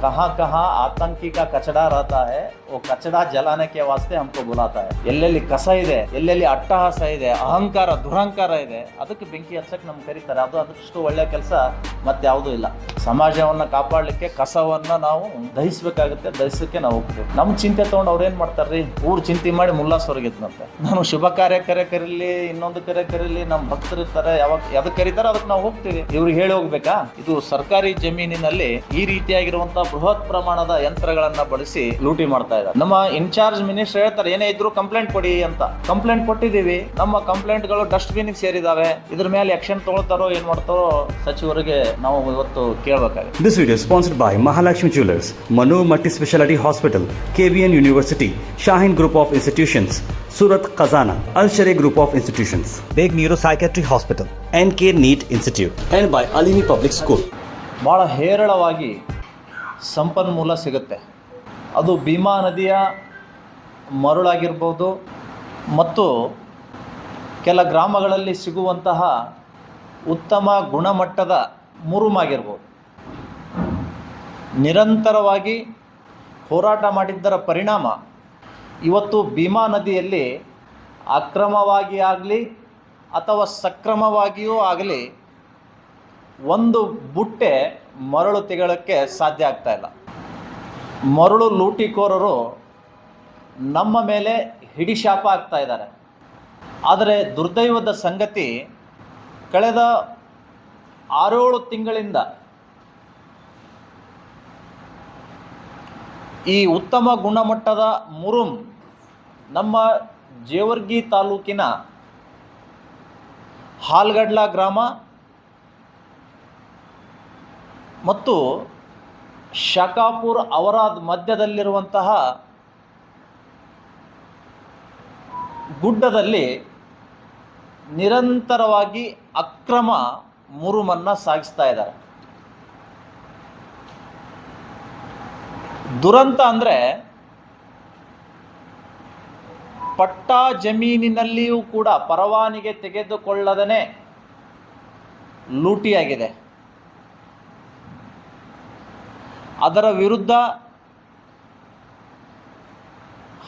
कहाँ कहाँ आतंकी का कचड़ा रहता है, वो कचड़ा जलाने के वास्ते हमको बुलाता है. ಎಲ್ಲೆಲ್ಲಿ ಕಸ ಇದೆ, ಎಲ್ಲೆಲ್ಲಿ ಅಟ್ಟಹಾಸ ಇದೆ, ಅಹಂಕಾರ ದುರಹಂಕಾರ ಇದೆ, ಅದಕ್ಕೆ ಬೆಂಕಿ ಹಚ್ಚಕ್ಕೆ ನಮ್ಗೆ ಕರೀತಾರೆ. ಅದಷ್ಟು ಒಳ್ಳೆ ಕೆಲಸ ಮತ್ತೆ ಯಾವುದೂ ಇಲ್ಲ. ಸಮಾಜವನ್ನು ಕಾಪಾಡಲಿಕ್ಕೆ ಕಸವನ್ನ ನಾವು ದಹಿಸಬೇಕಾಗುತ್ತೆ, ದಹಿಸಕ್ಕೆ ನಾವು ಹೋಗ್ತೀವಿ. ನಮ್ಮ ಚಿಂತೆ ತೊಗೊಂಡು ಅವ್ರೇನು ಮಾಡ್ತಾರ್ರಿ, ಊರು ಚಿಂತೆ ಮಾಡಿ ಮುಲ್ಲಾಸ್ ಹೊರಗಿದ್ನಂತೆ. ನಾನು ಶುಭ ಕಾರ್ಯ ಕರೀಲಿ, ಇನ್ನೊಂದು ಕರೀಲಿ, ನಮ್ಮ ಭಕ್ತರು ಇರ್ತಾರೆ, ಯಾವಾಗ ಅದಕ್ಕೆ ಕರೀತಾರೆ ಅದಕ್ಕೆ ನಾವು ಹೋಗ್ತೀವಿ. ಇವ್ರಿಗೆ ಹೇಳಿ ಹೋಗ್ಬೇಕಾ? ಇದು ಸರ್ಕಾರಿ ಜಮೀನಿನಲ್ಲಿ ಈ ರೀತಿಯಾಗಿರುವಂತಹ ಬೃಹತ್ ಪ್ರಮಾಣದ ಯಂತ್ರಗಳನ್ನ ಬಳಸಿ ಲೂಟಿ ಮಾಡ್ತಾ ಇದ್ದಾರೆ. ನಮ್ಮ ಇನ್ಚಾರ್ಜ್ ಮಿನಿಸ್ಟರ್ ಹೇಳ್ತಾರೆ, ಏನೇ ಇದ್ರು ಕಂಪ್ಲೇಂಟ್ ಕೊಡಿ ಅಂತ. ಕಂಪ್ಲೇಂಟ್ ಕೊಟ್ಟಿದ್ದೀವಿ, ನಮ್ಮ ಕಂಪ್ಲೇಂಟ್ಗಳು ಡಸ್ಟ್ ಬಿನ್ ಸೇರಿದಾವೆ. ಇದ್ರ ಮೇಲೆ ಆಕ್ಷನ್ ತಗೊಳ್ತಾರೋ ಏನ್ ಮಾಡ್ತಾರೋ ಸಚಿವರಿಗೆ ನಾವು ಇವತ್ತು ಕೇಳಬೇಕಾಗಿದೆ. This video is sponsored by Mahalakshmi Jewelers, Manu Multi Speciality Hospital, KBN University, Shaheen Group of Institutions, Surat Khazana, Al Sharia Group of Institutions, Beg Neuropsychiatry Hospital, NK NEET Institute, and by Alimi Public School. ಭಾಳ ಹೇರಳವಾಗಿ ಸಂಪನ್ಮೂಲ ಸಿಗುತ್ತೆ. ಅದು ಭೀಮಾ ನದಿಯ ಮರಳಾಗಿರ್ಬೋದು ಮತ್ತು ಕೆಲ ಗ್ರಾಮಗಳಲ್ಲಿ ಸಿಗುವಂತಹ ಉತ್ತಮ ಗುಣಮಟ್ಟದ ಮುರುಮಾಗಿರ್ಬೋದು. ನಿರಂತರವಾಗಿ ಹೋರಾಟ ಮಾಡಿದ್ದರ ಪರಿಣಾಮ ಇವತ್ತು ಭೀಮಾ ನದಿಯಲ್ಲಿ ಅಕ್ರಮವಾಗಿ ಆಗಲಿ ಅಥವಾ ಸಕ್ರಮವಾಗಿಯೂ ಆಗಲಿ ಒಂದು ಬುಟ್ಟೆ ಮರಳು ತೆಗೊಳ್ಳೋಕ್ಕೆ ಸಾಧ್ಯ ಆಗ್ತಾ ಇಲ್ಲ. ಮರಳು ಲೂಟಿಕೋರರು ನಮ್ಮ ಮೇಲೆ ಹಿಡಿಶಾಪ ಆಗ್ತಾ ಇದ್ದಾರೆ. ಆದರೆ ದುರ್ದೈವದ ಸಂಗತಿ, ಕಳೆದ 6-7 ತಿಂಗಳಿಂದ ಈ ಉತ್ತಮ ಗುಣಮಟ್ಟದ ಮುರುಮ್ ನಮ್ಮ ಜೇವರ್ಗಿ ತಾಲೂಕಿನ ಹಾಲ್ಗಡ್ಲ ಗ್ರಾಮ ಮತ್ತು ಶಾಖಾಪುರ್ ಅವರಾದ್ ಮಧ್ಯದಲ್ಲಿರುವಂತಹ ಗುಡ್ಡದಲ್ಲಿ ನಿರಂತರವಾಗಿ ಅಕ್ರಮ ಮುರುಮನ್ನು ಸಾಗಿಸ್ತಾ ಇದ್ದಾರೆ. ದುರಂತ ಅಂದರೆ ಪಟ್ಟಾ ಜಮೀನಿನಲ್ಲಿಯೂ ಕೂಡ ಪರವಾನಿಗೆ ತೆಗೆದುಕೊಳ್ಳದೇ ಲೂಟಿಯಾಗಿದೆ. ಅದರ ವಿರುದ್ಧ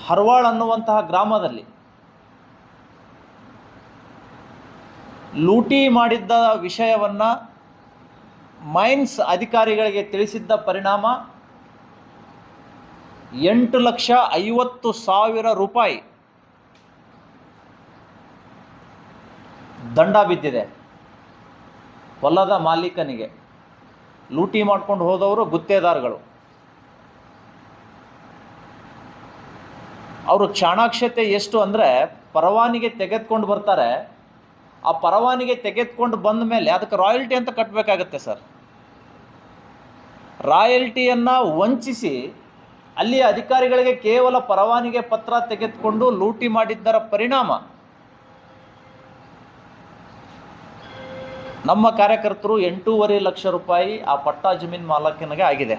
ಹರ್ವಾಳ್ ಅನ್ನುವಂತಹ ಗ್ರಾಮದಲ್ಲಿ ಲೂಟಿ ಮಾಡಿದ್ದ ವಿಷಯವನ್ನು ಮೈನ್ಸ್ ಅಧಿಕಾರಿಗಳಿಗೆ ತಿಳಿಸಿದ್ದ ಪರಿಣಾಮ 8,50,000 ರೂಪಾಯಿ ದಂಡ ಬಿದ್ದಿದೆ ಹೊಲದ ಮಾಲೀಕನಿಗೆ. ಲೂಟಿ ಮಾಡ್ಕೊಂಡು ಹೋದವರು ಗುತ್ತೇದಾರಗಳು. ಅವರು ಚಾಣಾಕ್ಷತೆ ಎಷ್ಟು ಅಂದರೆ, ಪರವಾನಿಗೆ ತೆಗೆದುಕೊಂಡು ಬರ್ತಾರೆ. ಆ ಪರವಾನಿಗೆ ತೆಗೆದುಕೊಂಡು ಬಂದ ಮೇಲೆ ಅದಕ್ಕೆ ರಾಯಲ್ಟಿ ಅಂತ ಕಟ್ಟಬೇಕಾಗತ್ತೆ ಸರ್. ರಾಯಲ್ಟಿಯನ್ನು ವಂಚಿಸಿ ಅಲ್ಲಿಯ ಅಧಿಕಾರಿಗಳಿಗೆ ಕೇವಲ ಪರವಾನಿಗೆ ಪತ್ರ ತೆಗೆದುಕೊಂಡು ಲೂಟಿ ಮಾಡಿದ್ದರ ಪರಿಣಾಮ ನಮ್ಮ ಕಾರ್ಯಕರ್ತರು 8.5 ಲಕ್ಷ ರೂಪಾಯಿ ಆ ಪಟ್ಟಾ ಜಮೀನು ಮಾಲಕನಿಗೆ ಆಗಿದೆ.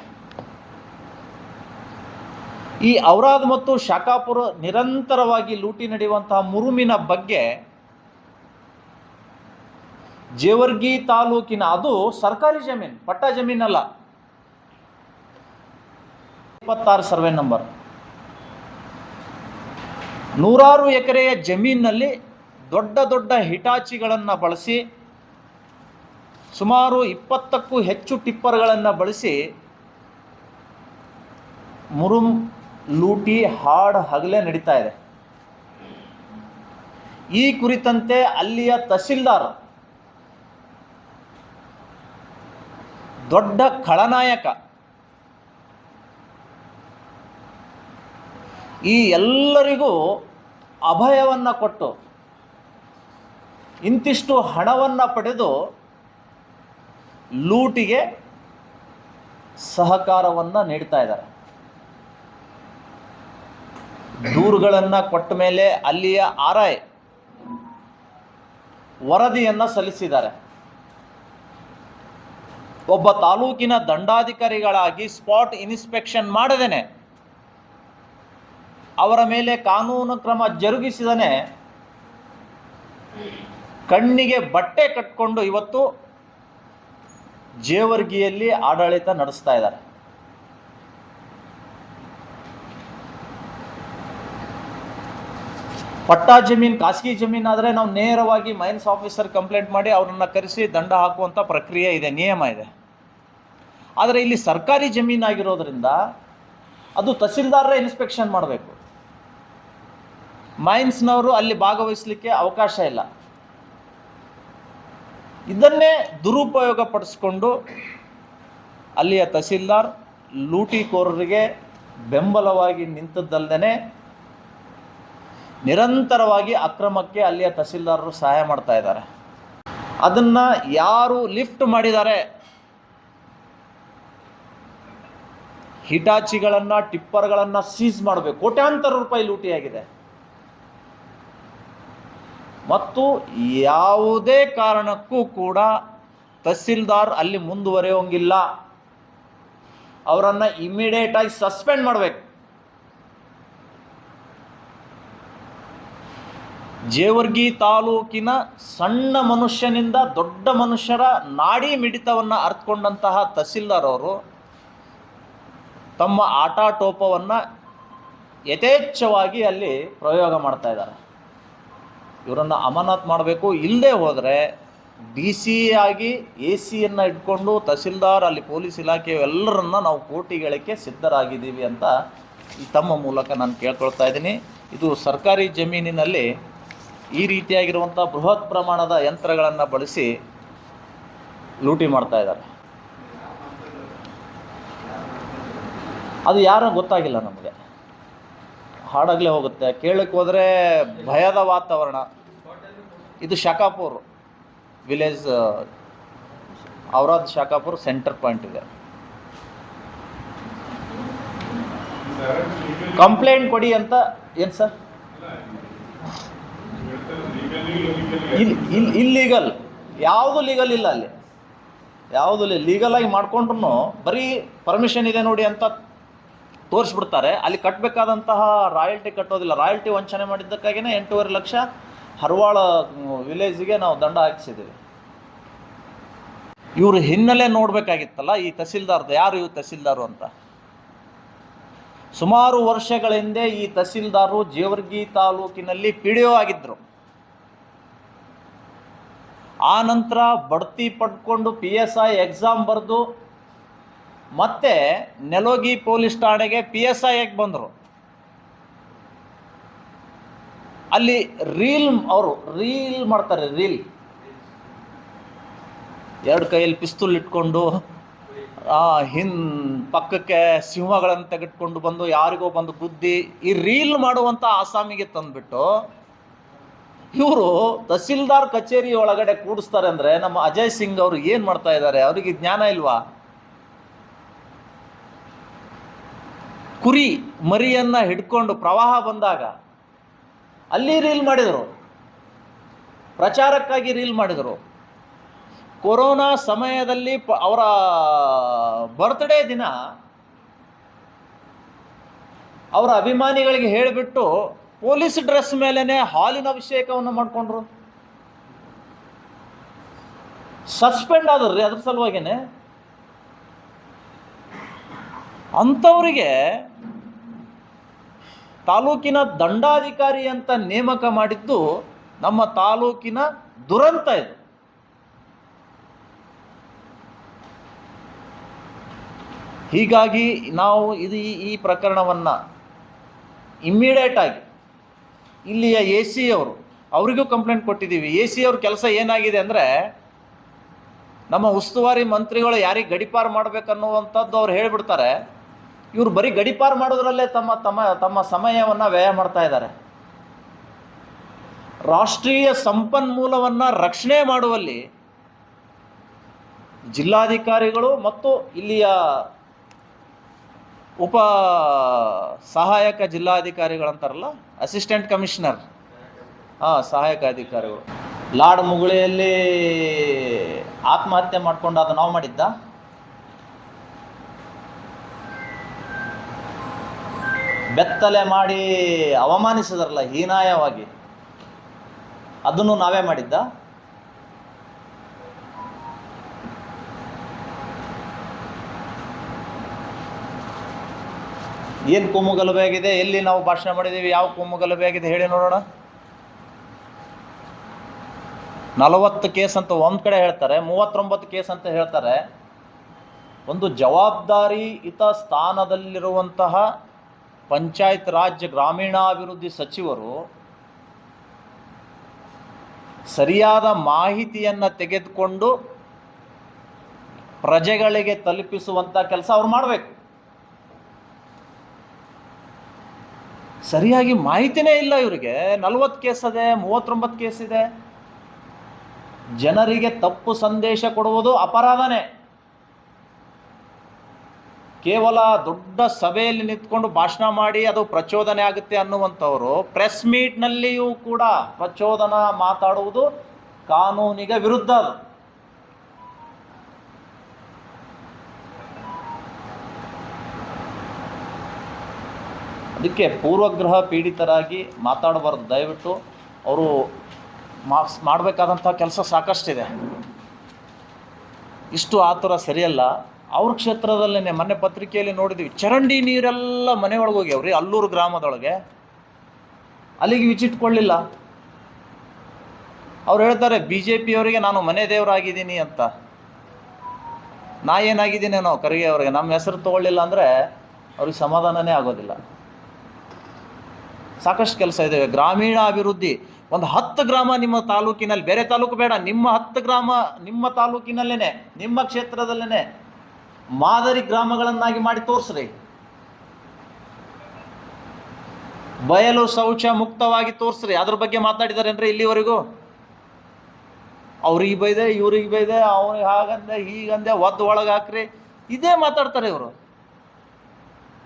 ಈ ಔರಾದ್ ಮತ್ತು ಶಾಖಾಪುರ ನಿರಂತರವಾಗಿ ಲೂಟಿ ನಡೆಯುವಂತಹ ಮುರುಮಿನ ಬಗ್ಗೆ ಜೇವರ್ಗಿ ತಾಲೂಕಿನ, ಅದು ಸರ್ಕಾರಿ ಜಮೀನು, ಪಟ್ಟಾ ಜಮೀನಲ್ಲ, 26 ಸರ್ವೆ ನಂಬರ್, 100 ಎಕರೆಯ ಜಮೀನಿನಲ್ಲಿ ದೊಡ್ಡ ದೊಡ್ಡ ಹಿಟಾಚಿಗಳನ್ನು ಬಳಸಿ ಸುಮಾರು 20ಕ್ಕೂ ಹೆಚ್ಚು ಟಿಪ್ಪರ್ಗಳನ್ನು ಬಳಸಿ ಮುರುಮ್ ಲೂಟಿ ಹಗಲೇ ನಡೀತಾ ಇದೆ. ಈ ಕುರಿತಂತೆ ಅಲ್ಲಿಯ ತಹಸೀಲ್ದಾರ್ ದೊಡ್ಡ ಖಳನಾಯಕ ಈ ಎಲ್ಲರಿಗೂ ಅಭಯವನ್ನು ಕೊಟ್ಟು ಇಂತಿಷ್ಟು ಹಣವನ್ನು ಪಡೆದು ಲೂಟಿಗೆ ಸಹಕಾರವನ್ನು ನೀಡ್ತಾ ಇದ್ದಾರೆ. ದೂರುಗಳನ್ನು ಕೊಟ್ಟ ಮೇಲೆ ಅಲ್ಲಿಯ RI ವರದಿಯನ್ನು ಸಲ್ಲಿಸಿದ್ದಾರೆ. ಒಬ್ಬ ತಾಲೂಕಿನ ದಂಡಾಧಿಕಾರಿಗಳಾಗಿ ಸ್ಪಾಟ್ ಇನ್ಸ್ಪೆಕ್ಷನ್ ಮಾಡದೇನೆ ಅವರ ಮೇಲೆ ಕಾನೂನು ಕ್ರಮ ಜರುಗಿಸಿದನೆ ಕಣ್ಣಿಗೆ ಬಟ್ಟೆ ಕಟ್ಟಿಕೊಂಡು ಇವತ್ತು ಜೇವರ್ಗಿಯಲ್ಲಿ ಆಡಳಿತ ನಡೆಸ್ತಾ ಇದ್ದಾರೆ. ಪಟ್ಟಾ ಜಮೀನು ಖಾಸಗಿ ಜಮೀನಾದರೆ ನಾವು ನೇರವಾಗಿ ಮೈನ್ಸ್ ಆಫೀಸರ್ ಕಂಪ್ಲೇಂಟ್ ಮಾಡಿ ಅವರನ್ನು ಕರೆಸಿ ದಂಡ ಹಾಕುವಂಥ ಪ್ರಕ್ರಿಯೆ ಇದೆ, ನಿಯಮ ಇದೆ. ಆದರೆ ಇಲ್ಲಿ ಸರ್ಕಾರಿ ಜಮೀನಾಗಿರೋದ್ರಿಂದ ಅದು ತಹಸೀಲ್ದಾರರೇ ಇನ್ಸ್ಪೆಕ್ಷನ್ ಮಾಡಬೇಕು. ಮೈನ್ಸ್ನವರು ಅಲ್ಲಿ ಭಾಗವಹಿಸಲಿಕ್ಕೆ ಅವಕಾಶ ಇಲ್ಲ. ಇದನ್ನೇ ದುರುಪಯೋಗ ಪಡಿಸ್ಕೊಂಡು ಅಲ್ಲಿಯ ತಹಸೀಲ್ದಾರ್ ಲೂಟಿಕೋರರಿಗೆ ಬೆಂಬಲವಾಗಿ ನಿಂತದ್ದಲ್ಲದೆ ನಿರಂತರವಾಗಿ ಅಕ್ರಮಕ್ಕೆ ಅಲ್ಲಿಯ ತಹಸೀಲ್ದಾರರು ಸಹಾಯ ಮಾಡ್ತಾ ಇದ್ದಾರೆ. ಅದನ್ನು ಯಾರು ಲಿಫ್ಟ್ ಮಾಡಿದ್ದಾರೆ, ಹಿಟಾಚಿಗಳನ್ನು ಟಿಪ್ಪರ್ಗಳನ್ನು ಸೀಸ್ ಮಾಡಬೇಕು. ಕೋಟ್ಯಾಂತರ ರೂಪಾಯಿ ಲೂಟಿಯಾಗಿದೆ. ಮತ್ತು ಯಾವುದೇ ಕಾರಣಕ್ಕೂ ಕೂಡ ತಹಸೀಲ್ದಾರ್ ಅಲ್ಲಿ ಮುಂದುವರಿಯೋಂಗಿಲ್ಲ. ಅವರನ್ನು ಇಮಿಡಿಯೇಟಾಗಿ ಸಸ್ಪೆಂಡ್ ಮಾಡಬೇಕು. ಜೇವರ್ಗಿ ತಾಲೂಕಿನ ಸಣ್ಣ ಮನುಷ್ಯನಿಂದ ದೊಡ್ಡ ಮನುಷ್ಯರ ನಾಡಿ ಮಿಡಿತವನ್ನು ಅರ್ಥಕೊಂಡಂತಹ ತಹಸೀಲ್ದಾರ್ ಅವರು ತಮ್ಮ ಆಟಾಟೋಪವನ್ನು ಯಥೇಚ್ಛವಾಗಿ ಅಲ್ಲಿ ಪ್ರಯೋಗ ಮಾಡ್ತಾ ಇದ್ದಾರೆ. ಇವರನ್ನು ಅಮಾನತ್ ಮಾಡಬೇಕು. ಇಲ್ಲದೆ ಹೋದರೆ DC ಆಗಿ AC ಇಟ್ಕೊಂಡು ತಹಸೀಲ್ದಾರ್ ಅಲ್ಲಿ ಪೊಲೀಸ್ ಇಲಾಖೆ ಎಲ್ಲರನ್ನ ನಾವು ಕೋರ್ಟಿಗೆ ಸಿದ್ಧರಾಗಿದ್ದೀವಿ ಅಂತ ತಮ್ಮ ಮೂಲಕ ನಾನು ಕೇಳ್ಕೊಳ್ತಾ ಇದ್ದೀನಿ. ಇದು ಸರ್ಕಾರಿ ಜಮೀನಿನಲ್ಲಿ ಈ ರೀತಿಯಾಗಿರುವಂಥ ಬೃಹತ್ ಪ್ರಮಾಣದ ಯಂತ್ರಗಳನ್ನು ಬಳಸಿ ಲೂಟಿ ಮಾಡ್ತಾ ಇದ್ದಾರೆ. ಅದು ಯಾರೋ ಗೊತ್ತಾಗಿಲ್ಲ ನಮಗೆ. ಹಾಡಾಗಲೇ ಹೋಗುತ್ತೆ, ಕೇಳಕ್ಕೆ ಹೋದರೆ ಭಯದ ವಾತಾವರಣ. ಇದು ಶಾಖಾಪುರ್ ವಿಲೇಜ್, ಔರಾದ್ ಶಾಖಾಪುರ್ ಸೆಂಟರ್ ಪಾಯಿಂಟ್ ಇದೆ. ಕಂಪ್ಲೇಂಟ್ ಕೊಡಿ ಅಂತ. ಏನು ಸರ್? ಇಲ್ಲೀಗಲ್, ಯಾವುದು ಲೀಗಲ್ ಇಲ್ಲ ಅಲ್ಲಿ. ಯಾವುದು ಲೀಗಲಾಗಿ ಮಾಡ್ಕೊಂಡ್ರು ಬರೀ ಪರ್ಮಿಷನ್ ಇದೆ ನೋಡಿ ಅಂತ ತೋರಿಸ್ಬಿಡ್ತಾರೆ. ಅಲ್ಲಿ ಕಟ್ಟಬೇಕಾದಂತಹ ರಾಯಲ್ಟಿ ಕಟ್ಟೋದಿಲ್ಲ. ರಾಯಲ್ಟಿ ವಂಚನೆ ಮಾಡಿದ್ದಕ್ಕಾಗಿಯೇ 8.5 ಲಕ್ಷ ಹರವಾಳ ವಿಲೇಜಿಗೆ ನಾವು ದಂಡ ಹಾಕಿಸಿದ್ದೀವಿ. ಇವರು ಹಿನ್ನೆಲೆ ನೋಡಬೇಕಾಗಿತ್ತಲ್ಲ ಈ ತಹಸೀಲ್ದಾರ್ದು. ಯಾರು ಇವು ತಹಸೀಲ್ದಾರು ಅಂತ. ಸುಮಾರು ವರ್ಷಗಳ ಹಿಂದೆ ಈ ತಹಸೀಲ್ದಾರರು ಜೇವರ್ಗಿ ತಾಲೂಕಿನಲ್ಲಿ PDO ಆಗಿದ್ದರು. ಆ ನಂತರ ಬಡ್ತಿ ಪಡ್ಕೊಂಡು PSI ಎಕ್ಸಾಮ್ ಬರೆದು ಮತ್ತೆ ನೆಲೋಗಿ ಪೊಲೀಸ್ ಠಾಣೆಗೆ PSI ಆಗಿ ಬಂದರು. ಅಲ್ಲಿ ಅವರು ರೀಲ್ ಮಾಡ್ತಾರೆ. ರೀಲ್, ಎರಡು ಕೈಯಲ್ಲಿ ಪಿಸ್ತೂಲ್ ಇಟ್ಕೊಂಡು ಪಕ್ಕಕ್ಕೆ ಸಿಂಹಗಳನ್ನು ತೆಗೆದುಕೊಂಡು ಬಂದು ಯಾರಿಗೋ ಬಂದು ಗುದ್ದಿ ಈ ರೀಲ್ ಮಾಡುವಂಥ ಆಸಾಮಿಗೆ ತಂದುಬಿಟ್ಟು ಇವರು ತಹಸೀಲ್ದಾರ್ ಕಚೇರಿ ಒಳಗಡೆ ಕೂಡಿಸ್ತಾರೆ. ಅಂದರೆ ನಮ್ಮ ಅಜಯ್ ಸಿಂಗ್ ಅವರು ಏನು ಮಾಡ್ತಾ ಇದ್ದಾರೆ? ಅವರಿಗೆ ಜ್ಞಾನ ಇಲ್ವಾ? ಕುರಿ ಮರಿಯನ್ನು ಹಿಡ್ಕೊಂಡು ಪ್ರವಾಹ ಬಂದಾಗ ಅಲ್ಲಿ ರೀಲ್ ಮಾಡಿದರು, ಪ್ರಚಾರಕ್ಕಾಗಿ ರೀಲ್ ಮಾಡಿದರು. ಕೊರೋನಾ ಸಮಯದಲ್ಲಿ ಅವರ ಬರ್ತ್ಡೇ ದಿನ ಅವರ ಅಭಿಮಾನಿಗಳಿಗೆ ಹೇಳಿಬಿಟ್ಟು ಪೊಲೀಸ್ ಡ್ರೆಸ್ ಮೇಲೇ ಹಾಲಿನ ಅಭಿಷೇಕವನ್ನು ಮಾಡಿಕೊಂಡ್ರು. ಸಸ್ಪೆಂಡ್ ಆದ್ರಿ ಅದ್ರ ಸಲುವಾಗಿನೇ. ಅಂಥವರಿಗೆ ತಾಲೂಕಿನ ದಂಡಾಧಿಕಾರಿ ಅಂತ ನೇಮಕ ಮಾಡಿದ್ದು ನಮ್ಮ ತಾಲೂಕಿನ ದುರಂತ ಇದು. ಹೀಗಾಗಿ ನಾವು ಈ ಪ್ರಕರಣವನ್ನು ಇಮ್ಮಿಡಿಯೇಟ್ ಆಗಿ ಇಲ್ಲಿಯ AC ಅವರಿಗೂ ಕಂಪ್ಲೇಂಟ್ ಕೊಟ್ಟಿದ್ದೀವಿ. AC ಅವ್ರ ಕೆಲಸ ಏನಾಗಿದೆ ಅಂದರೆ, ನಮ್ಮ ಉಸ್ತುವಾರಿ ಮಂತ್ರಿಗಳು ಯಾರಿಗೆ ಗಡಿಪಾರು ಮಾಡಬೇಕನ್ನುವಂಥದ್ದು ಅವ್ರು ಹೇಳಿಬಿಡ್ತಾರೆ. ಇವರು ಬರೀ ಗಡಿಪಾರು ಮಾಡೋದ್ರಲ್ಲೇ ತಮ್ಮ ಸಮಯವನ್ನು ವ್ಯಯ ಮಾಡ್ತಾ ಇದ್ದಾರೆ. ರಾಷ್ಟ್ರೀಯ ಸಂಪನ್ಮೂಲವನ್ನು ರಕ್ಷಣೆ ಮಾಡುವಲ್ಲಿ ಜಿಲ್ಲಾಧಿಕಾರಿಗಳು ಮತ್ತು ಇಲ್ಲಿಯ ಉಪ ಸಹಾಯಕ ಜಿಲ್ಲಾಧಿಕಾರಿಗಳಂತಾರಲ್ಲ, ಅಸಿಸ್ಟೆಂಟ್ ಕಮಿಷನರ್, ಸಹಾಯಕ ಅಧಿಕಾರಿಗಳು. ಲಾಡ್ ಮುಗುಳಿಯಲ್ಲಿ ಆತ್ಮಹತ್ಯೆ ಮಾಡಿಕೊಂಡು ಅದು ನಾವು ಮಾಡಿದ್ದ. ಬೆತ್ತಲೆ ಮಾಡಿ ಅವಮಾನಿಸಿದ್ರಲ್ಲ ಹೀನಾಯವಾಗಿ, ಅದನ್ನು ನಾವೇ ಮಾಡಿದ್ದ. ಏನು ಕೋಮು ಗಲಭೆ ಆಗಿದೆ? ಎಲ್ಲಿ ನಾವು ಭಾಷಣ ಮಾಡಿದ್ದೀವಿ? ಯಾವ ಕೋಮು ಗಲಭೆ ಆಗಿದೆ ಹೇಳಿ ನೋಡೋಣ. 40 ಕೇಸ್ ಅಂತ ಒಂದು ಕಡೆ ಹೇಳ್ತಾರೆ, 39 ಕೇಸ್ ಅಂತ ಹೇಳ್ತಾರೆ. ಒಂದು ಜವಾಬ್ದಾರಿಯುತ ಸ್ಥಾನದಲ್ಲಿರುವಂತಹ ಪಂಚಾಯತ್ ರಾಜ್ ಗ್ರಾಮೀಣಾಭಿವೃದ್ಧಿ ಸಚಿವರು ಸರಿಯಾದ ಮಾಹಿತಿಯನ್ನು ತೆಗೆದುಕೊಂಡು ಪ್ರಜೆಗಳಿಗೆ ತಲುಪಿಸುವಂಥ ಕೆಲಸ ಅವ್ರು ಮಾಡಬೇಕು. ಸರಿಯಾಗಿ ಮಾಹಿತಿನೇ ಇಲ್ಲ ಇವರಿಗೆ. 40 ಕೇಸ್ ಇದೆ, 39 ಕೇಸ್ ಇದೆ. ಜನರಿಗೆ ತಪ್ಪು ಸಂದೇಶ ಕೊಡುವುದು ಅಪರಾಧನೇ. ಕೇವಲ ದೊಡ್ಡ ಸಭೆಯಲ್ಲಿ ನಿಂತ್ಕೊಂಡು ಭಾಷಣ ಮಾಡಿ ಅದು ಪ್ರಚೋದನೆ ಆಗುತ್ತೆ ಅನ್ನುವಂಥವರು ಪ್ರೆಸ್ ಮೀಟ್ನಲ್ಲಿಯೂ ಕೂಡ ಪ್ರಚೋದನಾ ಮಾತಾಡುವುದು ಕಾನೂನಿಗೆ ವಿರುದ್ಧ. ಅದು ಅದಕ್ಕೆ ಪೂರ್ವಗ್ರಹ ಪೀಡಿತರಾಗಿ ಮಾತಾಡಬಾರ್ದು. ದಯವಿಟ್ಟು ಅವರು ಮಾಡಬೇಕಾದಂಥ ಕೆಲಸ ಸಾಕಷ್ಟಿದೆ. ಇಷ್ಟು ಆತುರ ಸರಿಯಲ್ಲ. ಅವ್ರ ಕ್ಷೇತ್ರದಲ್ಲೇ ಮೊನ್ನೆ ಪತ್ರಿಕೆಯಲ್ಲಿ ನೋಡಿದ್ವಿ, ಚರಂಡಿ ನೀರೆಲ್ಲ ಮನೆಯೊಳಗೆ ಹೋಗ್ಯಾವ್ರಿ. ಅಲ್ಲೂರು ಗ್ರಾಮದೊಳಗೆ ಅಲ್ಲಿಗೆ ವಿಸಿಟ್ ಕೊಡಲಿಲ್ಲ. ಅವ್ರು ಹೇಳ್ತಾರೆ BJP ಅವರಿಗೆ ನಾನು ಮನೆ ದೇವರಾಗಿದ್ದೀನಿ ಅಂತ. ನಾ ಏನಾಗಿದ್ದೀನಿ ನಾವು ಖರ್ಗೆ ಅವರಿಗೆ ನಮ್ಮ ಹೆಸರು ತೊಗೊಳ್ಳಿಲ್ಲ ಅಂದರೆ ಅವ್ರಿಗೆ ಸಮಾಧಾನನೇ ಆಗೋದಿಲ್ಲ. ಸಾಕಷ್ಟು ಕೆಲಸ ಇದೆ. ಗ್ರಾಮೀಣ ಅಭಿವೃದ್ಧಿ ಒಂದು 10 ಗ್ರಾಮ ನಿಮ್ಮ ತಾಲೂಕಿನಲ್ಲಿ, ಬೇರೆ ತಾಲೂಕು ಬೇಡ, ನಿಮ್ಮ 10 ಗ್ರಾಮ ನಿಮ್ಮ ತಾಲೂಕಿನಲ್ಲೇ, ನಿಮ್ಮ ಕ್ಷೇತ್ರದಲ್ಲೇ ಮಾದರಿ ಗ್ರಾಮಗಳನ್ನಾಗಿ ಮಾಡಿ ತೋರಿಸ್ರಿ. ಬಯಲು ಶೌಚ ಮುಕ್ತವಾಗಿ ತೋರಿಸ್ರಿ. ಅದ್ರ ಬಗ್ಗೆ ಮಾತಾಡಿದ್ದಾರೆ ಅಂದರೆ ಇಲ್ಲಿವರೆಗೂ? ಅವ್ರಿಗೆ ಬೈದೆ, ಇವ್ರಿಗೆ ಬೈದೆ, ಅವ್ನಿಗೆ ಹಾಗಂದೆ ಹೀಗಂದೆ, ಒದ್ದು ಒಳಗೆ ಹಾಕ್ರಿ, ಇದೇ ಮಾತಾಡ್ತಾರೆ ಇವರು.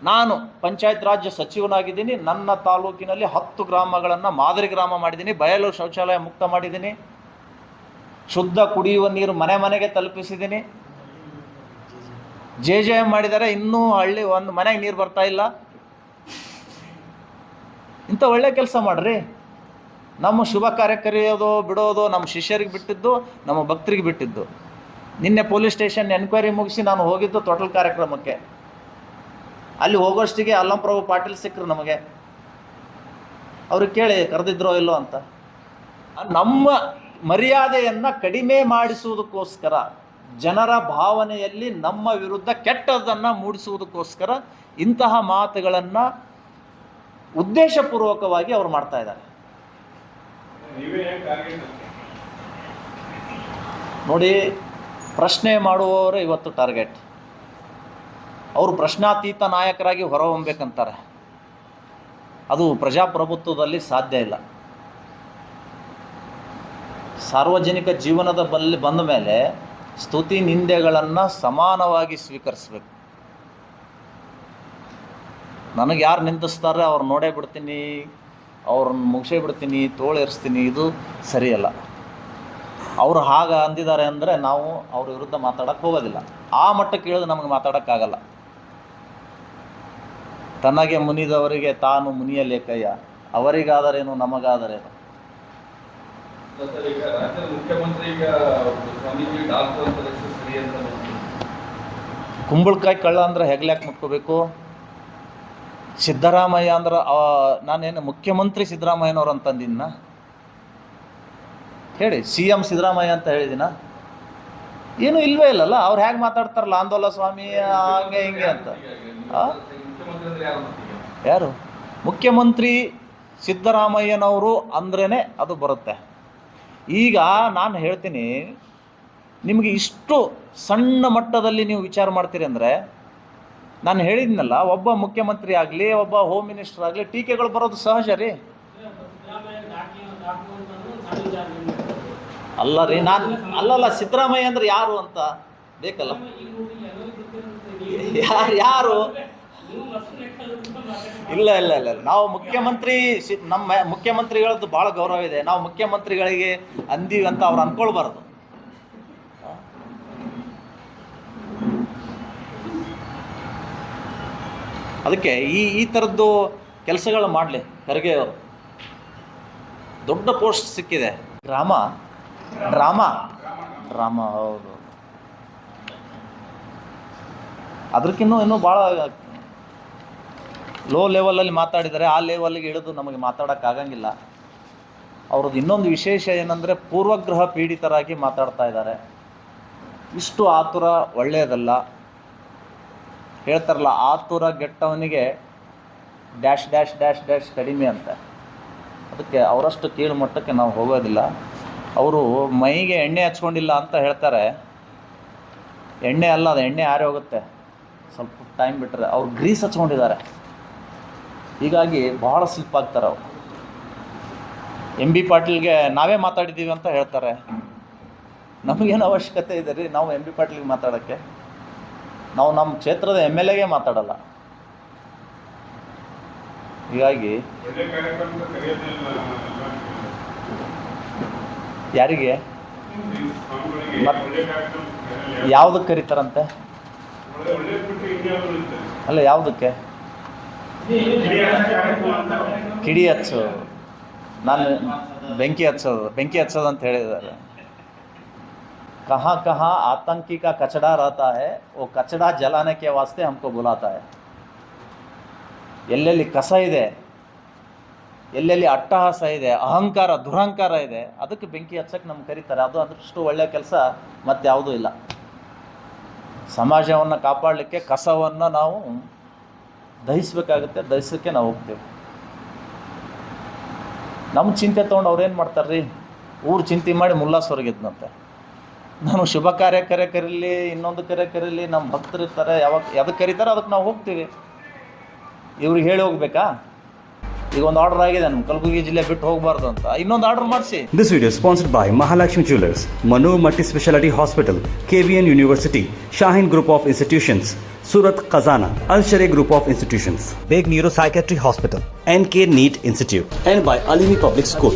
ನಾನು ಪಂಚಾಯತ್ ರಾಜ್ ಸಚಿವನಾಗಿದ್ದೀನಿ, ನನ್ನ ತಾಲೂಕಿನಲ್ಲಿ 10 ಗ್ರಾಮಗಳನ್ನು ಮಾದರಿ ಗ್ರಾಮ ಮಾಡಿದ್ದೀನಿ, ಬಯಲು ಶೌಚಾಲಯ ಮುಕ್ತ ಮಾಡಿದ್ದೀನಿ, ಶುದ್ಧ ಕುಡಿಯುವ ನೀರು ಮನೆ ಮನೆಗೆ ತಲುಪಿಸಿದ್ದೀನಿ. JJM ಮಾಡಿದ್ದಾರೆ, ಇನ್ನೂ ಹಳ್ಳಿ ಒಂದು ಮನೆಗೆ ನೀರು ಬರ್ತಾ ಇಲ್ಲ. ಇಂಥ ಒಳ್ಳೆ ಕೆಲಸ ಮಾಡ್ರಿ. ನಮ್ಮ ಶುಭ ಕಾರ್ಯ ಕರೆಯೋದು ಬಿಡೋದು ನಮ್ಮ ಶಿಷ್ಯರಿಗೆ ಬಿಟ್ಟಿದ್ದು, ನಮ್ಮ ಭಕ್ತರಿಗೆ ಬಿಟ್ಟಿದ್ದು. ನಿನ್ನೆ ಪೊಲೀಸ್ ಸ್ಟೇಷನ್ ಎನ್ಕ್ವೈರಿ ಮುಗಿಸಿ ನಾನು ಹೋಗಿದ್ದು ಟೋಟಲ್ ಕಾರ್ಯಕ್ರಮಕ್ಕೆ. ಅಲ್ಲಿ ಹೋಗೋಷ್ಟಿಗೆ ಅಲ್ಲಂಪ್ರಭು ಪಾಟೀಲ್ ಸಿಕ್ಕರು ನಮಗೆ. ಅವ್ರಿಗೆ ಕೇಳಿ ಕರೆದಿದ್ರೋ ಇಲ್ಲೋ ಅಂತ. ನಮ್ಮ ಮರ್ಯಾದೆಯನ್ನು ಕಡಿಮೆ ಮಾಡಿಸುವುದಕ್ಕೋಸ್ಕರ, ಜನರ ಭಾವನೆಯಲ್ಲಿ ನಮ್ಮ ವಿರುದ್ಧ ಕೆಟ್ಟದ್ದನ್ನು ಮೂಡಿಸುವುದಕ್ಕೋಸ್ಕರ ಇಂತಹ ಮಾತುಗಳನ್ನು ಉದ್ದೇಶಪೂರ್ವಕವಾಗಿ ಅವರು ಮಾಡ್ತಾ ಇದ್ದಾರೆ. ನೋಡಿ, ಪ್ರಶ್ನೆ ಮಾಡುವವರೇ ಇವತ್ತು ಟಾರ್ಗೆಟ್. ಅವರು ಪ್ರಶ್ನಾತೀತ ನಾಯಕರಾಗಿ ಹೊರಹೊಮ್ಮಬೇಕಂತಾರೆ. ಅದು ಪ್ರಜಾಪ್ರಭುತ್ವದಲ್ಲಿ ಸಾಧ್ಯ ಇಲ್ಲ. ಸಾರ್ವಜನಿಕ ಜೀವನದ ಬಲ್ಲಿ ಬಂದ ಮೇಲೆ ಸ್ತುತಿ ನಿಂದೆಗಳನ್ನು ಸಮಾನವಾಗಿ ಸ್ವೀಕರಿಸಬೇಕು. ನನಗೆ ಯಾರು ನಿಂದಿಸ್ತಾರೆ ಅವ್ರು ನೋಡೇ ಬಿಡ್ತೀನಿ, ಅವ್ರನ್ನ ಮುಗಿಸೇ ಬಿಡ್ತೀನಿ, ತೋಳೇರಿಸ್ತೀನಿ, ಇದು ಸರಿಯಲ್ಲ. ಅವರು ಹಾಗೆ ಅಂದಿದ್ದಾರೆ ಅಂದರೆ ನಾವು ಅವ್ರ ವಿರುದ್ಧ ಮಾತಾಡೋಕ್ಕೆ ಹೋಗೋದಿಲ್ಲ. ಆ ಮಟ್ಟಕ್ಕೆ ಇಳಿದು ನಮಗೆ ಮಾತಾಡೋಕ್ಕಾಗಲ್ಲ. ತನಗೆ ಮುನಿದವರಿಗೆ ತಾನು ಮುನಿಯಲೇಕಯ್ಯ, ಅವರಿಗಾದರೇನು ನಮಗಾದರೇನು. ಕುಂಬಳಕಾಯಿ ಕಳ್ಳ ಅಂದ್ರೆ ಹೆಗ್ಲ್ಯಾಕೆ ಮುಟ್ಕೋಬೇಕು? ಸಿದ್ದರಾಮಯ್ಯ ಅಂದ್ರೆ ನಾನೇನು ಮುಖ್ಯಮಂತ್ರಿ ಸಿದ್ದರಾಮಯ್ಯನವ್ರು ಅಂತಂದಿನ? ಹೇಳಿ, CM ಸಿದ್ದರಾಮಯ್ಯ ಅಂತ ಹೇಳಿದಿನ? ಏನೂ ಇಲ್ವೇ ಇಲ್ಲಲ್ಲ. ಅವ್ರು ಹೇಗೆ ಮಾತಾಡ್ತಾರಲ್ಲ, ಆಂದೋಲ ಸ್ವಾಮಿ ಹಂಗೆ ಹಿಂಗೆ ಅಂತ. ಯಾರು ಮುಖ್ಯಮಂತ್ರಿ? ಸಿದ್ದರಾಮಯ್ಯನವರು ಅಂದ್ರೇ ಅದು ಬರುತ್ತೆ. ಈಗ ನಾನು ಹೇಳ್ತೀನಿ, ನಿಮಗೆ ಇಷ್ಟು ಸಣ್ಣ ಮಟ್ಟದಲ್ಲಿ ನೀವು ವಿಚಾರ ಮಾಡ್ತೀರಿ ಅಂದರೆ, ನಾನು ಹೇಳಿದ್ನಲ್ಲ, ಒಬ್ಬ ಮುಖ್ಯಮಂತ್ರಿ ಆಗಲಿ, ಒಬ್ಬ ಹೋಮ್ ಮಿನಿಸ್ಟರ್ ಆಗಲಿ, ಟೀಕೆಗಳು ಬರೋದು ಸಹಜ ರೀ. ಅಲ್ಲ ರೀ, ನಾನು ಅಲ್ಲಲ್ಲ, ಸಿದ್ದರಾಮಯ್ಯ ಅಂದ್ರೆ ಯಾರು ಅಂತ ಬೇಕಲ್ಲ. ಯಾರು? ಇಲ್ಲ ಇಲ್ಲ ಇಲ್ಲ, ನಾವು ಮುಖ್ಯಮಂತ್ರಿ, ನಮ್ಮ ಮುಖ್ಯಮಂತ್ರಿಗಳದ್ದು ಭಾಳ ಗೌರವ ಇದೆ. ನಾವು ಮುಖ್ಯಮಂತ್ರಿಗಳಿಗೆ ಅಂದೀವಿ ಅಂತ ಅವ್ರು ಅಂದ್ಕೊಳ್ಬಾರ್ದು. ಅದಕ್ಕೆ ಈ ಥರದ್ದು ಕೆಲಸಗಳು ಮಾಡಲಿ ಖರ್ಗೆ ಅವರು. ದೊಡ್ಡ ಪೋಸ್ಟ್ ಸಿಕ್ಕಿದೆ. ಡ್ರಾಮಾ ಹೌದು. ಅದಕ್ಕಿನ್ನೂ ಇನ್ನೂ ಭಾಳ ಲೋ ಲೆವೆಲಲ್ಲಿ ಮಾತಾಡಿದರೆ, ಆ ಲೆವೆಲ್ಗೆ ಇಳಿದು ನಮಗೆ ಮಾತಾಡೋಕ್ಕಾಗಂಗಿಲ್ಲ. ಅವ್ರದ್ದು ಇನ್ನೊಂದು ವಿಶೇಷ ಏನಂದರೆ ಪೂರ್ವಗ್ರಹ ಪೀಡಿತರಾಗಿ ಮಾತಾಡ್ತಾ ಇದ್ದಾರೆ. ಇಷ್ಟು ಆತುರ ಒಳ್ಳೆಯದಲ್ಲ. ಹೇಳ್ತಾರಲ್ಲ, ಆತುರ ಗೆಟ್ಟವನಿಗೆ ಡ್ಯಾಶ್ ಡ್ಯಾಶ್ ಡ್ಯಾಶ್ ಡ್ಯಾಶ್ ಕಡಿಮೆ ಅಂತ. ಅದಕ್ಕೆ ಅವರಷ್ಟು ಕೀಳು ಮಟ್ಟಕ್ಕೆ ನಾವು ಹೋಗೋದಿಲ್ಲ. ಅವರು ಮೈಗೆ ಎಣ್ಣೆ ಹಚ್ಕೊಂಡಿಲ್ಲ ಅಂತ ಹೇಳ್ತಾರೆ. ಎಣ್ಣೆ ಅಲ್ಲ, ಅದು ಎಣ್ಣೆ ಆರಿ ಹೋಗುತ್ತೆ ಸ್ವಲ್ಪ ಟೈಮ್ ಬಿಟ್ಟರೆ. ಅವ್ರು ಗ್ರೀಸ್ ಹಚ್ಕೊಂಡಿದ್ದಾರೆ, ಹೀಗಾಗಿ ಭಾಳ ಸ್ಲಿಪ್ ಆಗ್ತಾರೆ ಅವರು. ಎಂ ಬಿ ಪಾಟೀಲ್ಗೆ ನಾವೇ ಮಾತಾಡಿದ್ದೀವಿ ಅಂತ ಹೇಳ್ತಾರೆ. ನಮಗೇನು ಅವಶ್ಯಕತೆ ಇದೆ ರೀ ನಾವು ಎಂ ಬಿ ಪಾಟೀಲ್ಗೆ ಮಾತಾಡೋಕ್ಕೆ? ನಾವು ನಮ್ಮ ಕ್ಷೇತ್ರದ ಎಮ್ ಎಲ್ ಎಗೆ ಮಾತಾಡಲ್ಲ. ಹೀಗಾಗಿ ಯಾರಿಗೆ ಯಾವುದಕ್ಕೆ ಕರೀತಾರಂತೆ? ಅಲ್ಲ, ಯಾವುದಕ್ಕೆ ಕಿಡಿ ಹಚ್ಚೋದು? ನಾನು ಬೆಂಕಿ ಹಚ್ಚೋದು ಅಂತ ಹೇಳಿದ್ದಾರೆ. कहाँ आतंकी का कचड़ा रहता है, वो कचड़ा जलाने के वास्ते हमको बुलाता है. ಎಲ್ಲೆಲ್ಲಿ ಕಸ ಇದೆ, ಎಲ್ಲೆಲ್ಲಿ ಅಟ್ಟಹಾಸ ಇದೆ, ಅಹಂಕಾರ ದುರಹಂಕಾರ ಇದೆ, ಅದಕ್ಕೆ ಬೆಂಕಿ ಹಚ್ಚಕ್ಕೆ ನಮ್ಗೆ ಕರೀತಾರೆ. ಅದು ಅದಷ್ಟು ಒಳ್ಳೆಯ ಕೆಲಸ ಮತ್ತು ಯಾವುದೂ ಇಲ್ಲ. ಸಮಾಜವನ್ನು ಕಾಪಾಡಲಿಕ್ಕೆ ಕಸವನ್ನು ನಾವು ದಹಿಸಬೇಕಾಗುತ್ತೆ, ದಹಿಸೋಕ್ಕೆ ನಾವು ಹೋಗ್ತೇವೆ. ನಮ್ಮ ಚಿಂತೆ ತೊಗೊಂಡು ಅವ್ರೇನು ಮಾಡ್ತಾರೆ ರೀ, ಊರು ಚಿಂತೆ ಮಾಡಿ ಮುಲ್ಲಾಸ್ ಹೊರಗಿದ್ನಂತೆ. ನಾನು ಶುಭ ಕಾರ್ಯ ಕರೀಲಿ, ಇನ್ನೊಂದು ಕರೀಲಿ, ನಮ್ಮ ಭಕ್ತರು ಇರ್ತಾರೆ, ಯಾವ್ದಕ್ಕೆ ಕರೀತಾರೆ ಅದಕ್ಕೆ ನಾವು ಹೋಗ್ತೀವಿ. ಇವ್ರಿಗೆ ಹೇಳಿ ಹೋಗ್ಬೇಕಾ? ಈಗ ಒಂದು ಆರ್ಡರ್ ಆಗಿದೆ, ನಮ್ಮ ಕಲಬುರಗಿ ಜಿಲ್ಲೆ ಬಿಟ್ಟು ಹೋಗಬಾರ್ದು ಅಂತ, ಇನ್ನೊಂದು ಆರ್ಡರ್ ಮಾಡಿಸಿ. This video is sponsored by Mahalakshmi Jewelers, Manu Multi-Speciality Hospital, KBN University, Shahin Group of Institutions, Surat Khazana, Al-Sharia Group of Institutions, Beg Neuropsychiatry Hospital, NK NEET Institute, and by Alimi Public School.